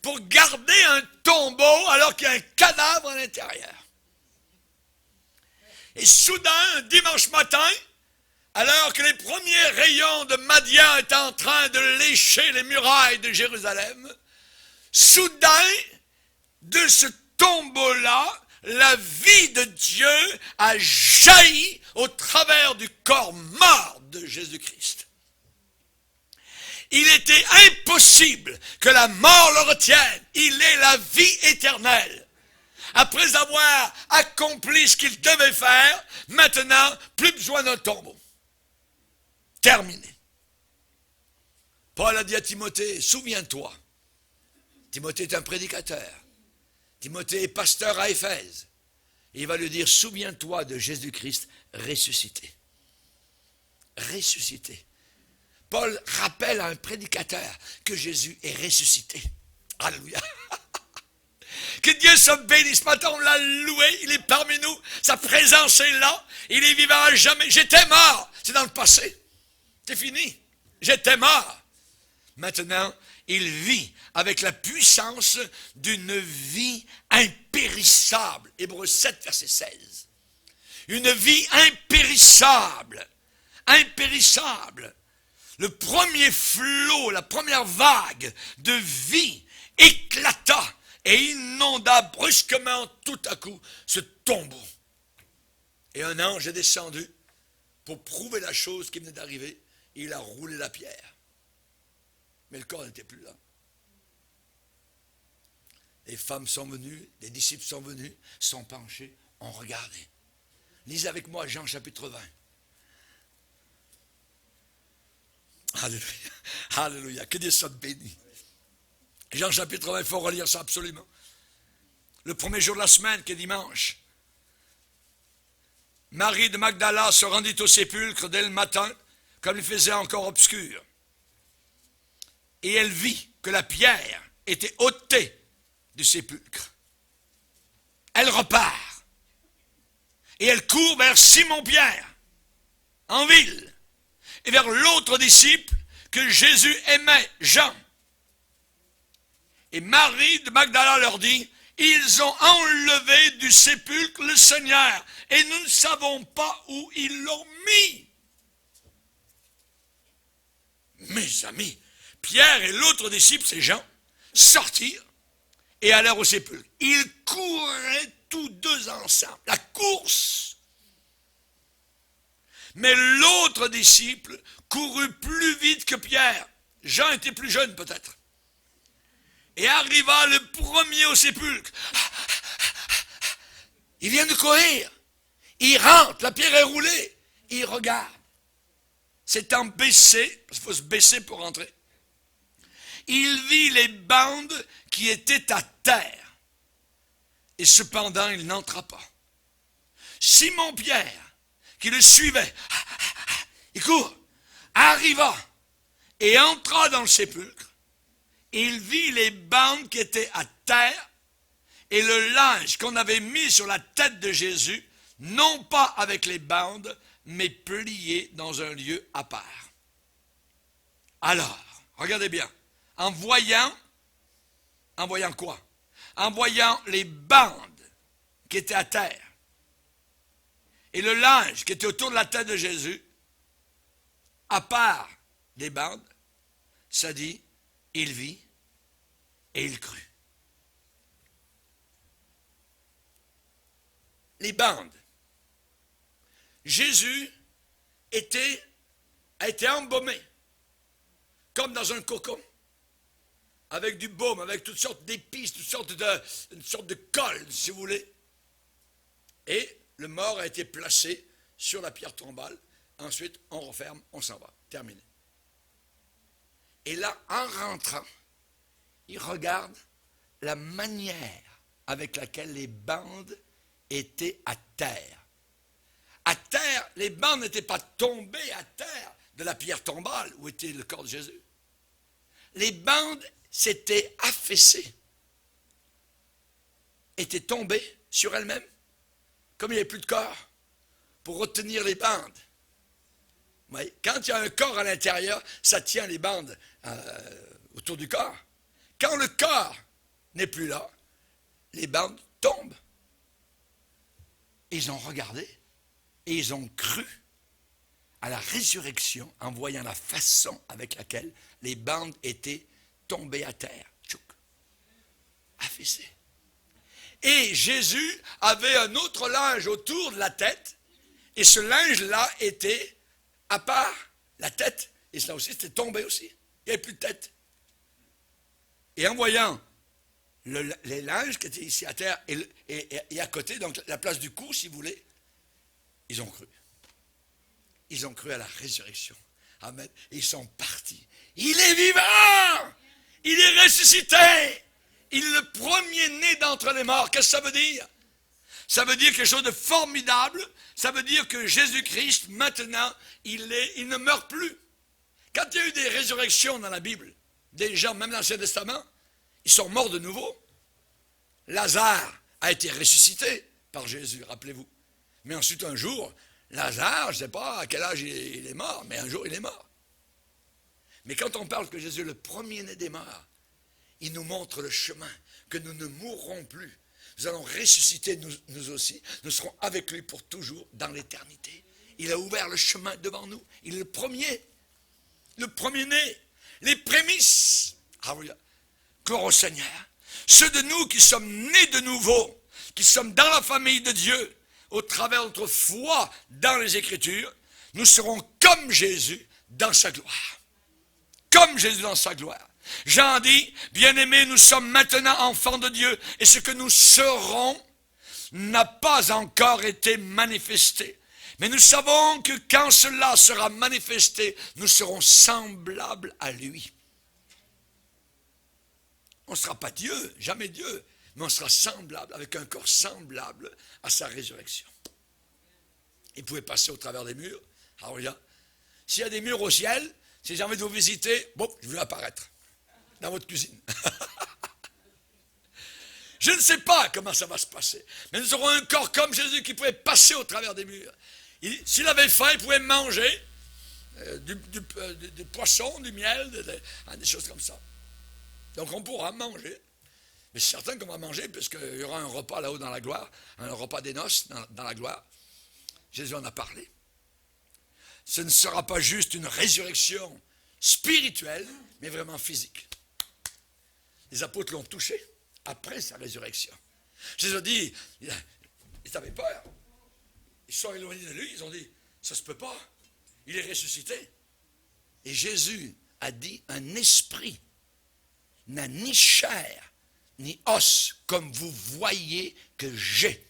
pour garder un tombeau alors qu'il y a un cadavre à l'intérieur. Et soudain, un dimanche matin, alors que les premiers rayons de Madian étaient en train de lécher les murailles de Jérusalem, soudain, de ce tombeau-là, la vie de Dieu a jailli au travers du corps mort de Jésus-Christ. Il était impossible que la mort le retienne. Il est la vie éternelle. Après avoir accompli ce qu'il devait faire, maintenant, plus besoin d'un tombeau. Terminé. Paul a dit à Timothée, souviens-toi. Timothée est un prédicateur. Timothée est pasteur à Éphèse. Et il va lui dire, souviens-toi de Jésus-Christ ressuscité. Ressuscité. Paul rappelle à un prédicateur que Jésus est ressuscité. Alléluia. Que Dieu soit béni. Ce matin, on l'a loué. Il est parmi nous. Sa présence est là. Il est vivant à jamais. J'étais mort. C'est dans le passé. C'est fini. J'étais mort. Maintenant, il vit avec la puissance d'une vie impérissable. Hébreux 7, verset 16. Une vie impérissable. Impérissable. Le premier flot, la première vague de vie éclata et inonda brusquement tout à coup ce tombeau. Et un ange est descendu pour prouver la chose qui venait d'arriver. Il a roulé la pierre. Mais le corps n'était plus là. Les femmes sont venues, les disciples sont venus, sont penchés, ont regardé. Lisez avec moi Jean chapitre 20. Alléluia. Alléluia. Que Dieu soit béni. Jean chapitre 20, il faut relire ça absolument. le premier jour de la semaine, qui est dimanche, Marie de Magdala se rendit au sépulcre dès le matin, comme il faisait encore obscur. Et elle vit que la pierre était ôtée du sépulcre. Elle repart. Et elle court vers Simon-Pierre, en ville, et vers l'autre disciple que Jésus aimait, Jean. Et Marie de Magdala leur dit, ils ont enlevé du sépulcre le Seigneur, et nous ne savons pas où ils l'ont mis. Mes amis, Pierre et l'autre disciple, c'est Jean, sortirent et allèrent au sépulcre. Ils couraient tous deux ensemble, la course. Mais l'autre disciple courut plus vite que Pierre. Jean était plus jeune peut-être. Et arriva le premier au sépulcre. Il vient de courir. Il rentre, la pierre est roulée. Il regarde. S'étant baissé, parce qu'il faut se baisser pour rentrer, il vit les bandes qui étaient à terre. Et cependant, il n'entra pas. Simon-Pierre, qui le suivait, il court, arriva et entra dans le sépulcre. Il vit les bandes qui étaient à terre et le linge qu'on avait mis sur la tête de Jésus, non pas avec les bandes, mais plié dans un lieu à part. Alors, regardez bien, en voyant quoi? En voyant les bandes qui étaient à terre et le linge qui était autour de la tête de Jésus, à part des bandes, ça dit, il vit et il crut. Les bandes. Jésus a été embaumé, comme dans un cocon, avec du baume, avec toutes sortes d'épices, une sorte de colle, si vous voulez. Et le mort a été placé sur la pierre tombale. Ensuite, on referme, on s'en va. Terminé. Et là, en rentrant, il regarde la manière avec laquelle les bandes étaient à terre. À terre, les bandes n'étaient pas tombées à terre de la pierre tombale où était le corps de Jésus. Les bandes s'étaient affaissées, étaient tombées sur elles-mêmes, comme il n'y avait plus de corps, pour retenir les bandes. Oui, quand il y a un corps à l'intérieur, ça tient les bandes autour du corps. Quand le corps n'est plus là, les bandes tombent. Ils ont regardé et ils ont cru à la résurrection en voyant la façon avec laquelle les bandes étaient tombées à terre. Tchouk, affaissées. Et Jésus avait un autre linge autour de la tête, et ce linge-là était à part la tête, et cela aussi c'était tombé aussi. Il n'y avait plus de tête. Et en voyant les linges qui étaient ici à terre et à côté, donc la place du cou, si vous voulez, ils ont cru. Ils ont cru à la résurrection. Amen. Et ils sont partis. Il est vivant! Il est ressuscité! Il est le premier-né d'entre les morts. Qu'est-ce que ça veut dire? Ça veut dire quelque chose de formidable. Ça veut dire que Jésus-Christ, maintenant, il ne meurt plus. Quand il y a eu des résurrections dans la Bible, des gens, même dans l'Ancien Testament, ils sont morts de nouveau. Lazare a été ressuscité par Jésus, rappelez-vous. Mais ensuite, un jour, Lazare, je ne sais pas à quel âge il est mort, mais un jour, il est mort. Mais quand on parle que Jésus est le premier-né des morts, il nous montre le chemin, que nous ne mourrons plus. Nous allons ressusciter nous aussi. Nous serons avec lui pour toujours dans l'éternité. Il a ouvert le chemin devant nous. Il est le premier-né, les prémices. Ah oui, gloire au Seigneur. Ceux de nous qui sommes nés de nouveau, qui sommes dans la famille de Dieu, au travers de notre foi dans les Écritures, nous serons comme Jésus dans sa gloire. Comme Jésus dans sa gloire. Jean dit, bien-aimés, nous sommes maintenant enfants de Dieu, et ce que nous serons n'a pas encore été manifesté. Mais nous savons que quand cela sera manifesté, nous serons semblables à lui. On ne sera pas Dieu, jamais Dieu, mais on sera semblable, avec un corps semblable à sa résurrection. Il pouvait passer au travers des murs. Alors regarde, s'il y a des murs au ciel, si j'ai envie de vous visiter, bon, je vais apparaître dans votre cuisine. Je ne sais pas comment ça va se passer, mais nous aurons un corps comme Jésus qui pouvait passer au travers des murs. S'il avait faim, il pouvait manger du poisson, du miel, des choses comme ça. Donc on pourra manger. Mais c'est certain qu'on va manger, puisqu'il y aura un repas là-haut dans la gloire, un repas des noces dans la gloire. Jésus en a parlé. Ce ne sera pas juste une résurrection spirituelle, mais vraiment physique. Les apôtres l'ont touché après sa résurrection. Jésus a dit, ils avaient peur. Ils sont éloignés de lui, ils ont dit, ça ne se peut pas. Il est ressuscité. Et Jésus a dit, un esprit n'a ni chair, ni os, comme vous voyez que j'ai.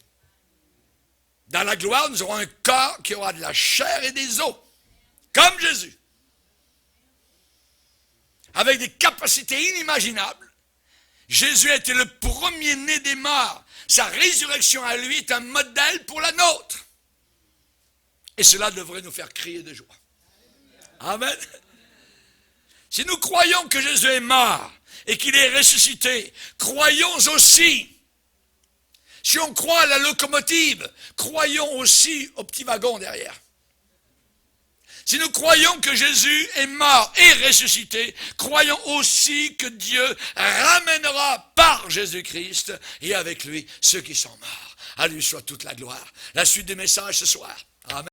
Dans la gloire, nous aurons un corps qui aura de la chair et des os, comme Jésus, avec des capacités inimaginables. Jésus a été le premier-né des morts. Sa résurrection à lui est un modèle pour la nôtre. Et cela devrait nous faire crier de joie. Amen. Si nous croyons que Jésus est mort et qu'il est ressuscité, croyons aussi. Si on croit à la locomotive, croyons aussi au petit wagon derrière. Si nous croyons que Jésus est mort et ressuscité, croyons aussi que Dieu ramènera par Jésus-Christ et avec lui ceux qui sont morts. À lui soit toute la gloire. La suite des messages ce soir. Amen.